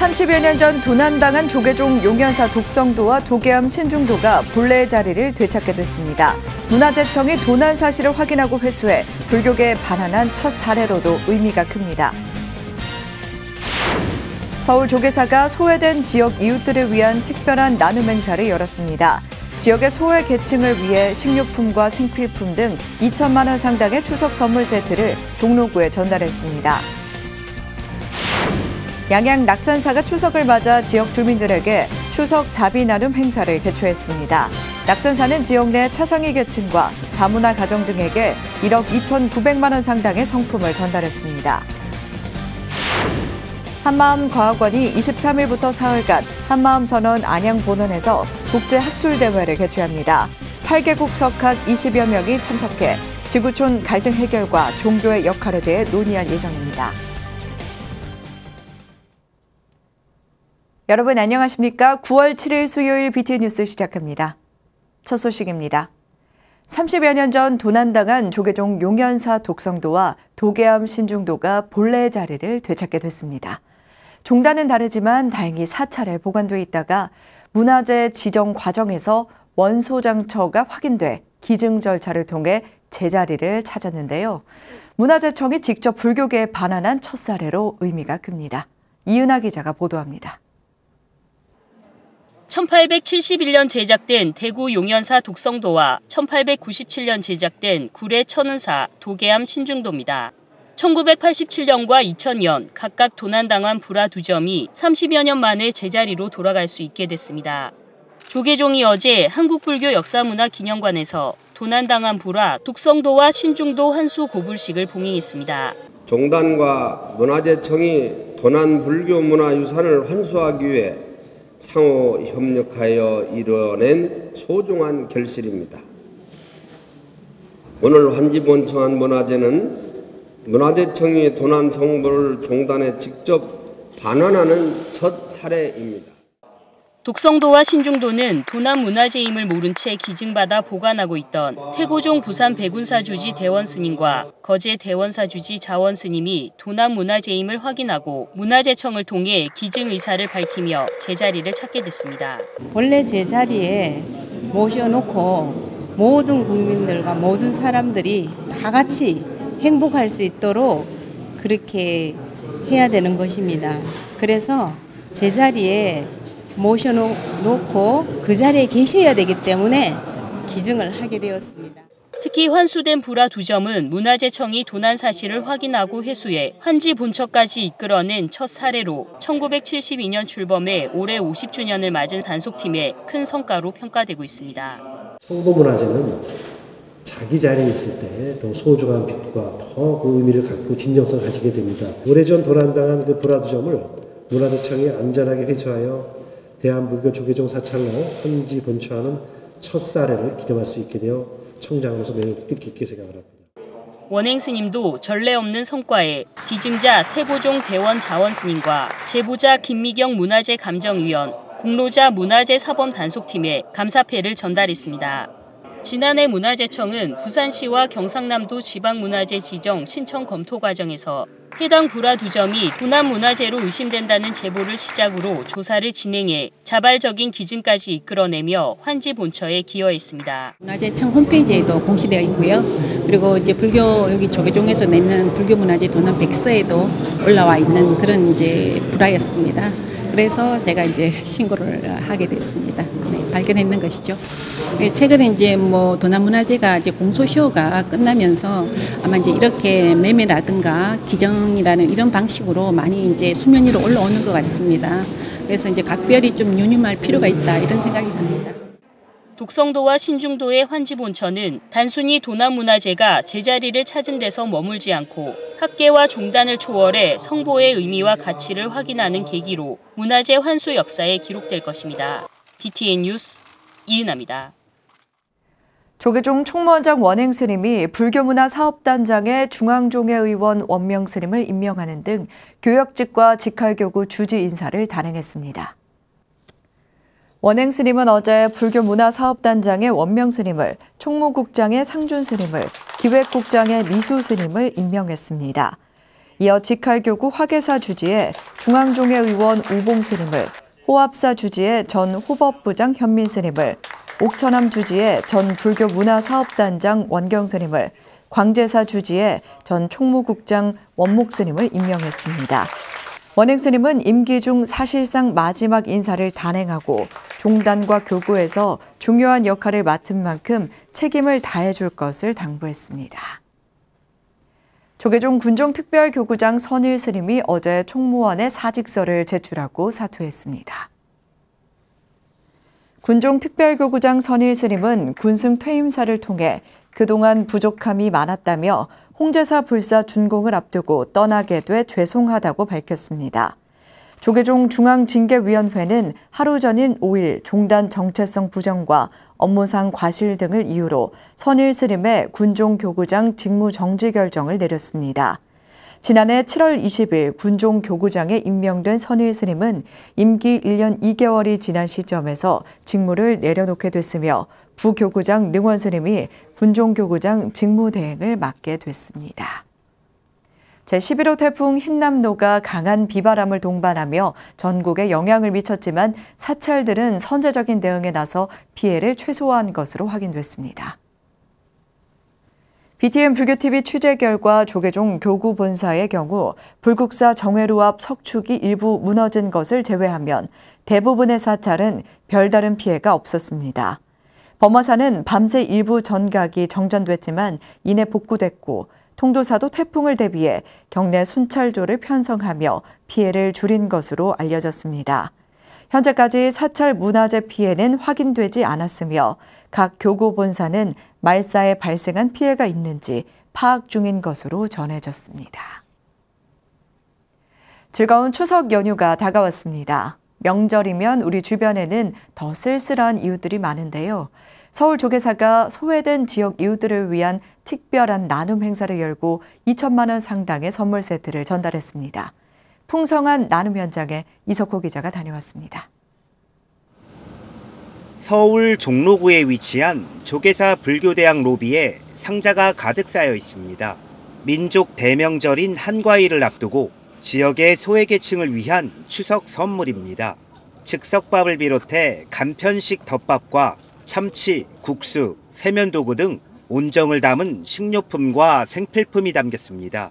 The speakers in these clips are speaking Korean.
30여 년 전 도난당한 조계종 용현사 독성도와 도계암 신중도가 본래의 자리를 되찾게 됐습니다. 문화재청이 도난 사실을 확인하고 회수해 불교계에 반환한 첫 사례로도 의미가 큽니다. 서울 조계사가 소외된 지역 이웃들을 위한 특별한 나눔 행사를 열었습니다. 지역의 소외 계층을 위해 식료품과 생필품 등 2천만 원 상당의 추석 선물 세트를 종로구에 전달했습니다. 양양 낙산사가 추석을 맞아 지역 주민들에게 추석 자비 나눔 행사를 개최했습니다. 낙산사는 지역 내 차상위 계층과 다문화 가정 등에게 1억 2,900만 원 상당의 성품을 전달했습니다. 한마음과학원이 23일부터 사흘간 한마음선언 안양본원에서 국제학술대회를 개최합니다. 8개국 석학 20여 명이 참석해 지구촌 갈등 해결과 종교의 역할에 대해 논의할 예정입니다. 여러분 안녕하십니까? 9월 7일 수요일 BTN 뉴스 시작합니다. 첫 소식입니다. 30여 년 전 도난당한 조계종 용현사 독성도와 도계암 신중도가 본래의 자리를 되찾게 됐습니다. 종단은 다르지만 다행히 사찰에 보관돼 있다가 문화재 지정 과정에서 원소장처가 확인돼 기증 절차를 통해 제자리를 찾았는데요. 문화재청이 직접 불교계에 반환한 첫 사례로 의미가 큽니다. 이은하 기자가 보도합니다. 1871년 제작된 대구 용현사 독성도와 1897년 제작된 구례 천은사 도계암 신중도입니다. 1987년과 2000년 각각 도난당한 불화 두 점이 30여 년 만에 제자리로 돌아갈 수 있게 됐습니다. 조계종이 어제 한국불교역사문화기념관에서 도난당한 불화 독성도와 신중도 환수 고불식을 봉행했습니다. 종단과 문화재청이 도난 불교 문화유산을 환수하기 위해 상호 협력하여 이뤄낸 소중한 결실입니다. 오늘 환지본청한 문화재는 문화재청이 도난 성물을 종단에 직접 반환하는 첫 사례입니다. 독성도와 신중도는 도난 문화재임을 모른 채 기증받아 보관하고 있던 태고종 부산 백운사주지 대원스님과 거제 대원사주지 자원스님이 도난 문화재임을 확인하고 문화재청을 통해 기증 의사를 밝히며 제자리를 찾게 됐습니다. 원래 제자리에 모셔놓고 모든 국민들과 모든 사람들이 다 같이 행복할 수 있도록 그렇게 해야 되는 것입니다. 그래서 제자리에 모셔놓고 그 자리에 계셔야 되기 때문에 기증을 하게 되었습니다. 특히 환수된 불화 두 점은 문화재청이 도난 사실을 확인하고 회수해 환지 본처까지 이끌어낸 첫 사례로 1972년 출범해 올해 50주년을 맞은 단속팀의 큰 성과로 평가되고 있습니다. 성도문화재는 자기 자리에 있을 때 더 소중한 빛과 더 그 의미를 갖고 진정성을 가지게 됩니다. 오래전 도난당한 그 불화 두 점을 문화재청이 안전하게 회수하여 대한불교 조계종 사찰로 환지 본처하는 첫 사례를 기념할 수 있게 되어 청장으로서 매우 뜻깊게 생각을 합니다. 원행 스님도 전례 없는 성과에 기증자 태고종 대원 자원 스님과 제보자 김미경 문화재 감정위원, 공로자 문화재 사범 단속팀에 감사패를 전달했습니다. 지난해 문화재청은 부산시와 경상남도 지방문화재 지정 신청 검토 과정에서 해당 불화 두 점이 도난 문화재로 의심된다는 제보를 시작으로 조사를 진행해 자발적인 기증까지 이끌어내며 환지 본처에 기여했습니다. 문화재청 홈페이지에도 공시되어 있고요. 그리고 이제 불교 여기 조계종에서 내는 불교 문화재 도난 백서에도 올라와 있는 그런 이제 불화였습니다. 그래서 제가 이제 신고를 하게 됐습니다. 네, 발견했는 것이죠. 네, 최근에 이제 뭐 도난 문화재가 이제 공소시효가 끝나면서 아마 이제 이렇게 매매라든가 기증이라는 이런 방식으로 많이 이제 수면 위로 올라오는 것 같습니다. 그래서 이제 각별히 좀 유념할 필요가 있다 이런 생각이 듭니다. 독성도와 신중도의 환지 본처는 단순히 도난 문화재가 제자리를 찾은 데서 머물지 않고 학계와 종단을 초월해 성보의 의미와 가치를 확인하는 계기로 문화재 환수 역사에 기록될 것입니다. BTN 뉴스 이은하입니다. 조계종 총무원장 원행 스님이 불교문화사업단장에 중앙종회의원 원명 스님을 임명하는 등 교역직과 직할교구 주지 인사를 단행했습니다. 원행 스님은 어제 불교문화사업단장의 원명 스님을, 총무국장의 상준 스님을, 기획국장의 미수 스님을 임명했습니다. 이어 직할교구 화계사 주지에 중앙종회 의원 우봉 스님을, 호합사 주지에 전 호법부장 현민 스님을, 옥천암 주지에 전 불교문화사업단장 원경 스님을, 광제사 주지에 전 총무국장 원목 스님을 임명했습니다. 원행 스님은 임기 중 사실상 마지막 인사를 단행하고 종단과 교구에서 중요한 역할을 맡은 만큼 책임을 다해줄 것을 당부했습니다. 조계종 군종특별교구장 선일 스님이 어제 총무원에 사직서를 제출하고 사퇴했습니다. 군종특별교구장 선일 스님은 군승 퇴임사를 통해 그동안 부족함이 많았다며 홍제사 불사 준공을 앞두고 떠나게 돼 죄송하다고 밝혔습니다. 조계종 중앙징계위원회는 하루 전인 5일 종단 정체성 부정과 업무상 과실 등을 이유로 선일 스님의 군종교구장 직무 정지 결정을 내렸습니다. 지난해 7월 20일 군종교구장에 임명된 선일 스님은 임기 1년 2개월이 지난 시점에서 직무를 내려놓게 됐으며 부교구장 능원 스님이 군종교구장 직무 대행을 맡게 됐습니다. 제11호 태풍 흰남노가 강한 비바람을 동반하며 전국에 영향을 미쳤지만 사찰들은 선제적인 대응에 나서 피해를 최소화한 것으로 확인됐습니다. BTN 불교TV 취재 결과 조계종 교구 본사의 경우 불국사 정회로 앞 석축이 일부 무너진 것을 제외하면 대부분의 사찰은 별다른 피해가 없었습니다. 범화사는 밤새 일부 전각이 정전됐지만 이내 복구됐고 통도사도 태풍을 대비해 경내 순찰조를 편성하며 피해를 줄인 것으로 알려졌습니다. 현재까지 사찰 문화재 피해는 확인되지 않았으며 각 교구 본사는 말사에 발생한 피해가 있는지 파악 중인 것으로 전해졌습니다. 즐거운 추석 연휴가 다가왔습니다. 명절이면 우리 주변에는 더 쓸쓸한 이웃들이 많은데요. 서울 조계사가 소외된 지역 이웃들을 위한 특별한 나눔 행사를 열고 2천만 원 상당의 선물 세트를 전달했습니다. 풍성한 나눔 현장에 이석호 기자가 다녀왔습니다. 서울 종로구에 위치한 조계사 불교대학 로비에 상자가 가득 쌓여 있습니다. 민족 대명절인 한과일을 앞두고 지역의 소외계층을 위한 추석 선물입니다. 즉석밥을 비롯해 간편식 덮밥과 참치, 국수, 세면도구 등 온정을 담은 식료품과 생필품이 담겼습니다.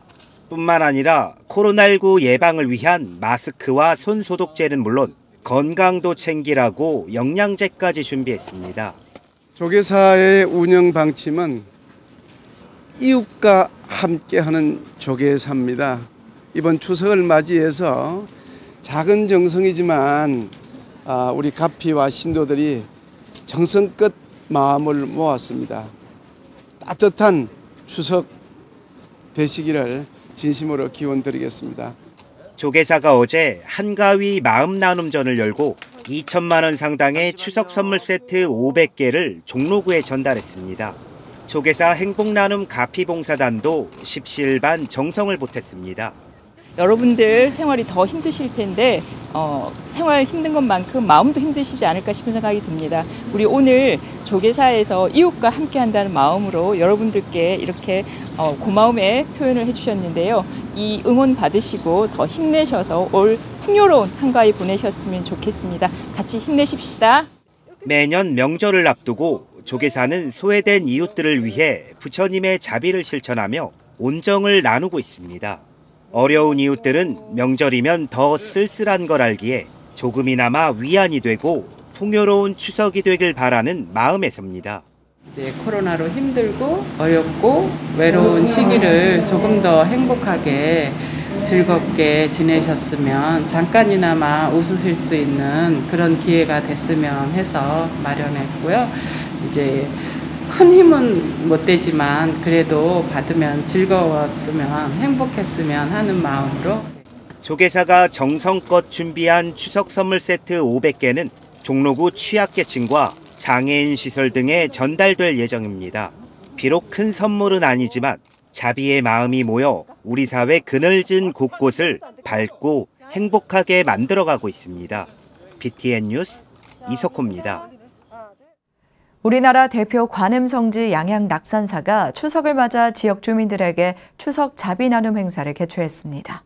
뿐만 아니라 코로나19 예방을 위한 마스크와 손소독제는 물론 건강도 챙기라고 영양제까지 준비했습니다. 조계사의 운영 방침은 이웃과 함께하는 조계사입니다. 이번 추석을 맞이해서 작은 정성이지만 우리 가피와 신도들이 정성껏 마음을 모았습니다. 따뜻한 추석 되시기를 진심으로 기원드리겠습니다. 조계사가 어제 한가위 마음 나눔전을 열고 2천만 원 상당의 추석 선물 세트 500개를 종로구에 전달했습니다. 조계사 행복나눔 가피봉사단도 십시일반 정성을 보탰습니다. 여러분들 생활이 더 힘드실 텐데 생활 힘든 것만큼 마음도 힘드시지 않을까 싶은 생각이 듭니다. 우리 오늘 조계사에서 이웃과 함께한다는 마음으로 여러분들께 이렇게 고마움의 표현을 해주셨는데요. 이 응원 받으시고 더 힘내셔서 올 풍요로운 한가위 보내셨으면 좋겠습니다. 같이 힘내십시다. 매년 명절을 앞두고 조계사는 소외된 이웃들을 위해 부처님의 자비를 실천하며 온정을 나누고 있습니다. 어려운 이웃들은 명절이면 더 쓸쓸한 걸 알기에 조금이나마 위안이 되고 풍요로운 추석이 되길 바라는 마음에서입니다. 이제 코로나로 힘들고 어렵고 외로운 시기를 조금 더 행복하게 즐겁게 지내셨으면 잠깐이나마 웃으실 수 있는 그런 기회가 됐으면 해서 마련했고요. 이제 큰 힘은 못 되지만 그래도 받으면 즐거웠으면 행복했으면 하는 마음으로. 조계사가 정성껏 준비한 추석 선물 세트 500개는 종로구 취약계층과 장애인 시설 등에 전달될 예정입니다. 비록 큰 선물은 아니지만 자비의 마음이 모여 우리 사회 그늘진 곳곳을 밝고 행복하게 만들어가고 있습니다. BTN 뉴스 이석호입니다. 우리나라 대표 관음성지 양양 낙산사가 추석을 맞아 지역 주민들에게 추석 자비 나눔 행사를 개최했습니다.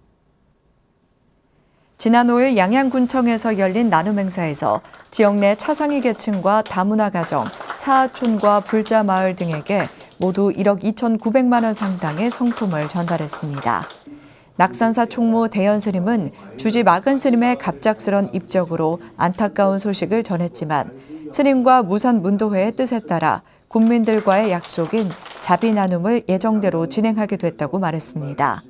지난 5일 양양군청에서 열린 나눔 행사에서 지역 내 차상위 계층과 다문화 가정, 사하촌과 불자 마을 등에게 모두 1억 2,900만 원 상당의 성품을 전달했습니다. 낙산사 총무 대연 스님은 주지 막은 스님의 갑작스런 입적으로 안타까운 소식을 전했지만 스님과 무산 문도회의 뜻에 따라 군민들과의 약속인 자비 나눔을 예정대로 진행하게 됐다고 말했습니다.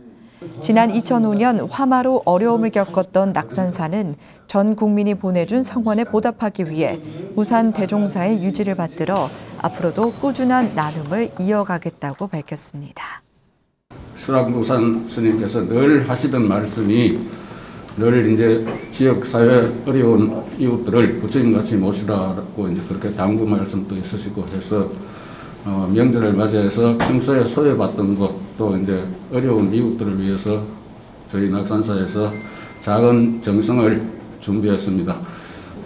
지난 2005년 화마로 어려움을 겪었던 낙산사는 전 국민이 보내준 성원에 보답하기 위해 무산 대종사의 유지를 받들어 앞으로도 꾸준한 나눔을 이어가겠다고 밝혔습니다. 수락무산 스님께서 늘 하시던 말씀이 늘 이제 지역사회 어려운 이웃들을 부처님같이 모시라고 이제 그렇게 당부 말씀도 있으시고 해서 명절을 맞이해서 평소에 소외받던 것 또 이제 어려운 이웃들을 위해서 저희 낙산사에서 작은 정성을 준비했습니다.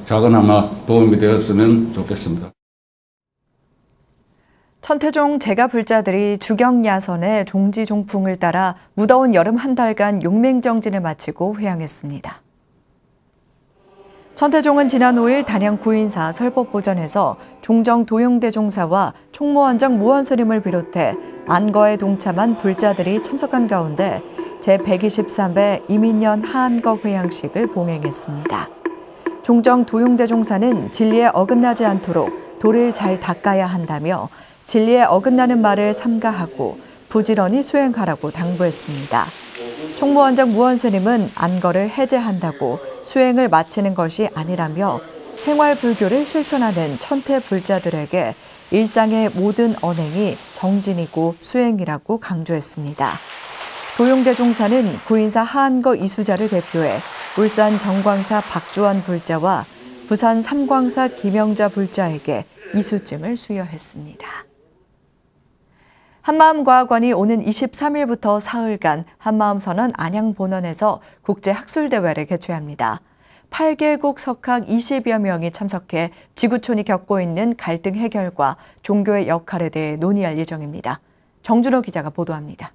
작은아마 도움이 되었으면 좋겠습니다. 천태종 제가 불자들이 주경야선의 종지종풍을 따라 무더운 여름 한 달간 용맹정진을 마치고 회양했습니다. 천태종은 지난 5일 단양 구인사 설법보전에서 종정 도용대종사와 총무원장 무원스님을 비롯해 안거에 동참한 불자들이 참석한 가운데 제123회 이민년 하안거 회양식을 봉행했습니다. 종정 도용대종사는 진리에 어긋나지 않도록 도를 잘 닦아야 한다며 진리에 어긋나는 말을 삼가하고 부지런히 수행하라고 당부했습니다. 총무원장 무원스님은 안거를 해제한다고 수행을 마치는 것이 아니라며 생활불교를 실천하는 천태 불자들에게 일상의 모든 언행이 정진이고 수행이라고 강조했습니다. 도용대종사는 구인사 하안거 이수자를 대표해 울산 정광사 박주원 불자와 부산 삼광사 김영자 불자에게 이수증을 수여했습니다. 한마음과학원이 오는 23일부터 사흘간 한마음선언 안양본원에서 국제학술대회를 개최합니다. 8개국 석학 20여 명이 참석해 지구촌이 겪고 있는 갈등 해결과 종교의 역할에 대해 논의할 예정입니다. 정준호 기자가 보도합니다.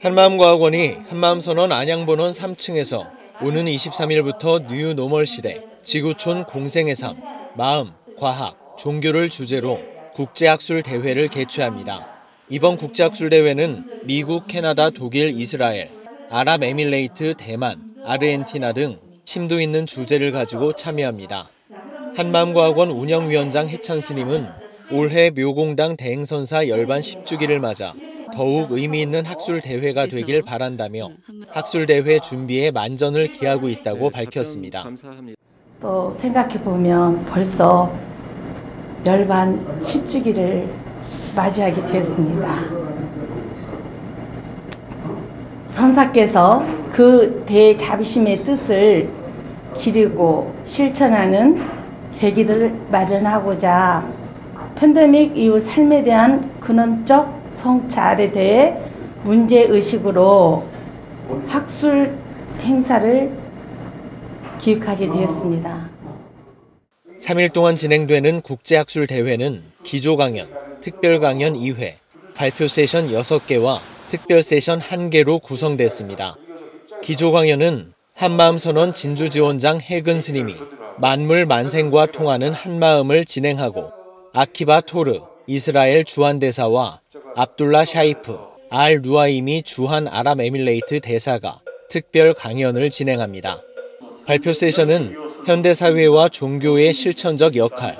한마음과학원이 한마음선언 안양본원 3층에서 오는 23일부터 뉴 노멀 시대, 지구촌 공생의 삶, 마음, 과학, 종교를 주제로 국제학술 대회를 개최합니다. 이번 국제학술 대회는 미국, 캐나다, 독일, 이스라엘, 아랍에밀레이트, 대만, 아르헨티나 등 심도 있는 주제를 가지고 참여합니다. 한마음과학원 운영위원장 해찬 스님은 올해 묘공당 대행선사 열반 10주기를 맞아 더욱 의미 있는 학술 대회가 되길 바란다며 학술 대회 준비에 만전을 기하고 있다고 밝혔습니다. 또 생각해 보면 벌써 열반 10주기를 맞이하게 되었습니다. 선사께서 그 대자비심의 뜻을 기리고 실천하는 계기를 마련하고자 팬데믹 이후 삶에 대한 근원적 성찰에 대해 문제의식으로 학술 행사를 기획하게 되었습니다. 3일 동안 진행되는 국제학술 대회는 기조 강연, 특별 강연 2회, 발표 세션 6개와 특별 세션 1개로 구성됐습니다. 기조 강연은 한마음선언 진주지원장 해근 스님이 만물 만생과 통하는 한마음을 진행하고 아키바 토르, 이스라엘 주한 대사와 압둘라 샤이프, 알 누아임이 주한 아랍에밀레이트 대사가 특별 강연을 진행합니다. 발표 세션은 현대사회와 종교의 실천적 역할,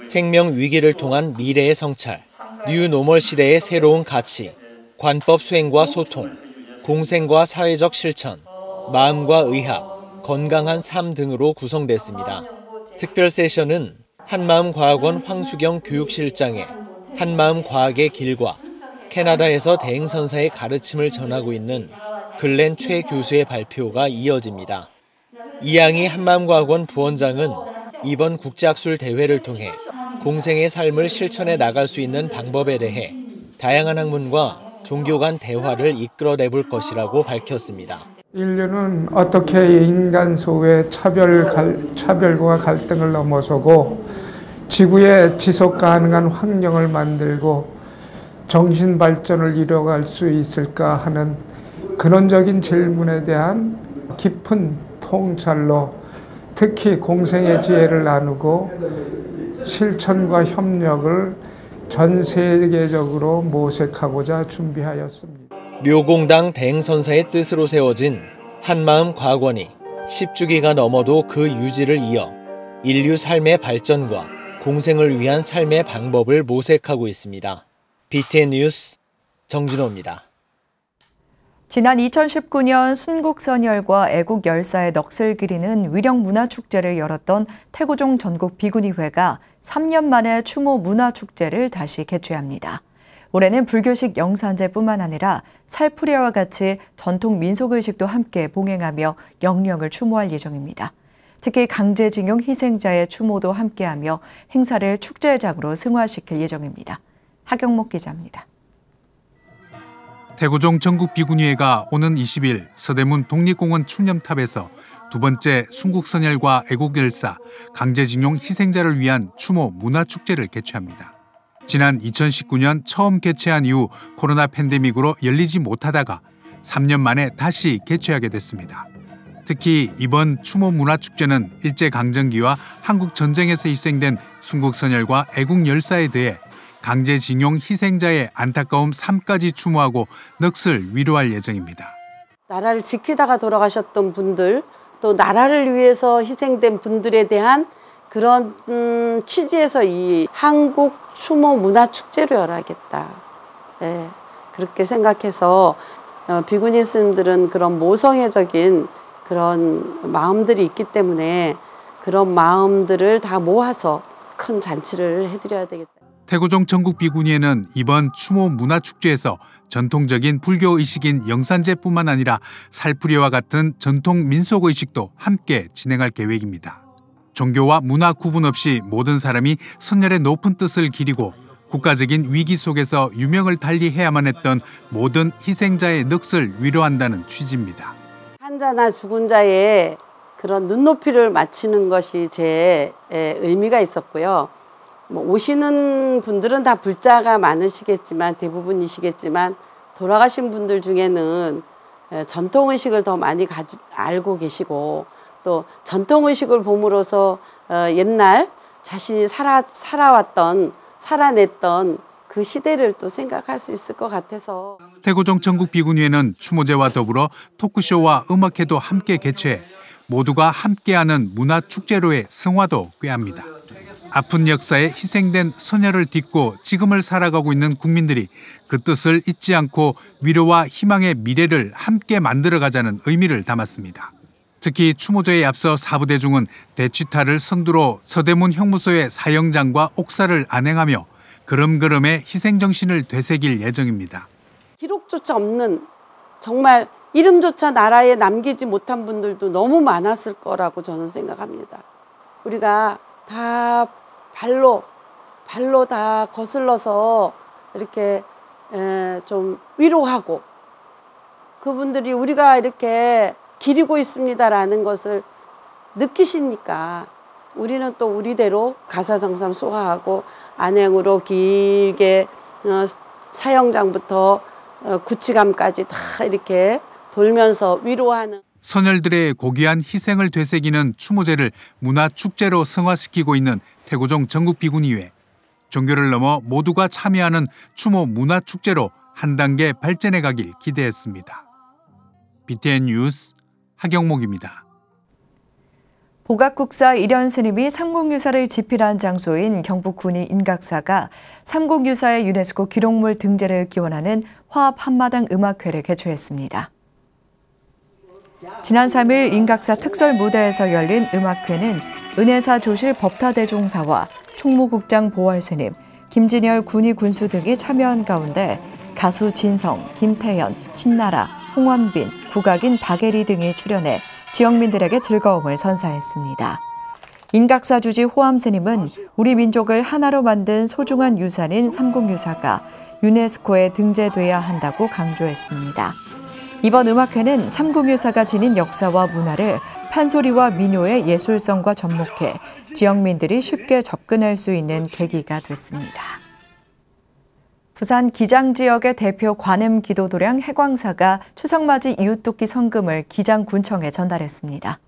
생명 위기를 통한 미래의 성찰, 뉴 노멀 시대의 새로운 가치, 관법 수행과 소통, 공생과 사회적 실천, 마음과 의학, 건강한 삶 등으로 구성됐습니다. 특별 세션은 한마음과학원 황수경 교육실장의 한마음과학의 길과 캐나다에서 대행선사의 가르침을 전하고 있는 글렌 최 교수의 발표가 이어집니다. 이양희 한마음과학원 부원장은 이번 국제학술 대회를 통해 공생의 삶을 실천해 나갈 수 있는 방법에 대해 다양한 학문과 종교 간 대화를 이끌어내볼 것이라고 밝혔습니다. 인류는 어떻게 인간 속의 차별과 갈등을 넘어서고 지구에 지속 가능한 환경을 만들고 정신 발전을 이뤄갈 수 있을까 하는 근원적인 질문에 대한 깊은 통찰로 특히 공생의 지혜를 나누고 실천과 협력을 전 세계적으로 모색하고자 준비하였습니다. 묘공당 대행선사의 뜻으로 세워진 한마음 과권이 10주기가 넘어도 그 유지를 이어 인류 삶의 발전과 공생을 위한 삶의 방법을 모색하고 있습니다. BTN 뉴스 정진호입니다. 지난 2019년 순국선열과 애국열사의 넋을 기리는 위령문화축제를 열었던 태고종 전국비구니회가 3년 만에 추모 문화축제를 다시 개최합니다. 올해는 불교식 영산제뿐만 아니라 살풀이와 같이 전통 민속의식도 함께 봉행하며 영령을 추모할 예정입니다. 특히 강제징용 희생자의 추모도 함께하며 행사를 축제장으로 승화시킬 예정입니다. 하경목 기자입니다. 태고종 전국비구니회가 오는 20일 서대문 독립공원 충념탑에서 두 번째 순국선열과 애국열사, 강제징용 희생자를 위한 추모 문화축제를 개최합니다. 지난 2019년 처음 개최한 이후 코로나 팬데믹으로 열리지 못하다가 3년 만에 다시 개최하게 됐습니다. 특히 이번 추모 문화축제는 일제강점기와 한국전쟁에서 희생된 순국선열과 애국열사에 대해 강제징용 희생자의 안타까움 3까지 추모하고 넋을 위로할 예정입니다. 나라를 지키다가 돌아가셨던 분들, 또 나라를 위해서 희생된 분들에 대한 그런 취지에서 이 한국 추모 문화축제로 열어야겠다. 네, 그렇게 생각해서 비구니 스님들은 그런 모성애적인 그런 마음들이 있기 때문에 그런 마음들을 다 모아서 큰 잔치를 해드려야 되겠다. 태고종 전국비구니회는 이번 추모 문화축제에서 전통적인 불교의식인 영산제뿐만 아니라 살풀이와 같은 전통 민속의식도 함께 진행할 계획입니다. 종교와 문화 구분 없이 모든 사람이 선열의 높은 뜻을 기리고 국가적인 위기 속에서 유명을 달리해야만 했던 모든 희생자의 넋을 위로한다는 취지입니다. 환자나 죽은 자의 그런 눈높이를 맞추는 것이 제 의미가 있었고요. 오시는 분들은 다 불자가 많으시겠지만 대부분이시겠지만 돌아가신 분들 중에는 전통의식을 더 많이 알고 계시고 또 전통의식을 봄으로써 옛날 자신이 살아냈던 그 시대를 또 생각할 수 있을 것 같아서. 태고종 전국비구니회는 추모제와 더불어 토크쇼와 음악회도 함께 개최해 모두가 함께하는 문화축제로의 승화도 꾀합니다. 아픈 역사에 희생된 선열을 딛고 지금을 살아가고 있는 국민들이 그 뜻을 잊지 않고 위로와 희망의 미래를 함께 만들어가자는 의미를 담았습니다. 특히 추모제에 앞서 사부대중은 대취타를 선두로 서대문 형무소의 사형장과 옥사를 안행하며 그름그름의 희생정신을 되새길 예정입니다. 기록조차 없는 정말 이름조차 나라에 남기지 못한 분들도 너무 많았을 거라고 저는 생각합니다. 우리가 다 발로 다 거슬러서 이렇게 좀 위로하고 그분들이 우리가 이렇게 기리고 있습니다라는 것을 느끼시니까 우리는 또 우리대로 가사정삼 소화하고 안행으로 길게 사형장부터 구치감까지 다 이렇게 돌면서 위로하는. 선열들의 고귀한 희생을 되새기는 추모제를 문화축제로 승화시키고 있는 태고종 전국비구니회. 종교를 넘어 모두가 참여하는 추모 문화축제로 한 단계 발전해 가길 기대했습니다. BTN 뉴스 하경목입니다. 보각국사 일현 스님이 삼국유사를 집필한 장소인 경북 군위 인각사가 삼국유사의 유네스코 기록물 등재를 기원하는 화합 한마당 음악회를 개최했습니다. 지난 3일 인각사 특설 무대에서 열린 음악회는 은혜사 조실 법타대종사와 총무국장 보활스님, 김진열 군위 군수 등이 참여한 가운데 가수 진성, 김태현, 신나라, 홍원빈, 국악인 박예리 등이 출연해 지역민들에게 즐거움을 선사했습니다. 인각사 주지 호암 스님은 우리 민족을 하나로 만든 소중한 유산인 삼국유사가 유네스코에 등재돼야 한다고 강조했습니다. 이번 음악회는 삼국유사가 지닌 역사와 문화를 판소리와 민요의 예술성과 접목해 지역민들이 쉽게 접근할 수 있는 계기가 됐습니다. 부산 기장 지역의 대표 관음 기도도량 해광사가 추석맞이 이웃돕기 성금을 기장군청에 전달했습니다.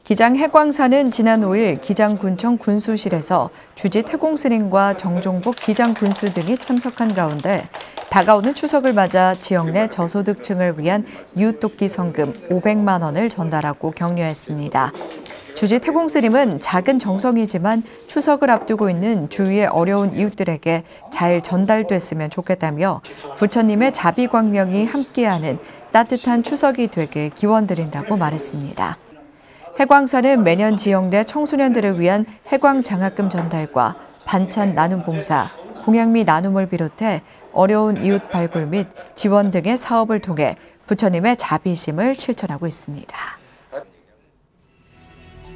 기장 해광사는 지난 5일 기장군청 군수실에서 주지 태공스님과 정종복 기장군수 등이 참석한 가운데 다가오는 추석을 맞아 지역 내 저소득층을 위한 이웃돕기 성금 500만 원을 전달하고 격려했습니다. 주지 태공스님은 작은 정성이지만 추석을 앞두고 있는 주위의 어려운 이웃들에게 잘 전달됐으면 좋겠다며 부처님의 자비광명이 함께하는 따뜻한 추석이 되길 기원드린다고 말했습니다. 해광사는 매년 지역 내 청소년들을 위한 해광 장학금 전달과 반찬 나눔 봉사, 공양미 나눔을 비롯해 어려운 이웃 발굴 및 지원 등의 사업을 통해 부처님의 자비심을 실천하고 있습니다.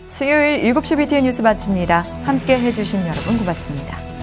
수요일 7시 BTN 뉴스 마칩니다. 함께 해주신 여러분 고맙습니다.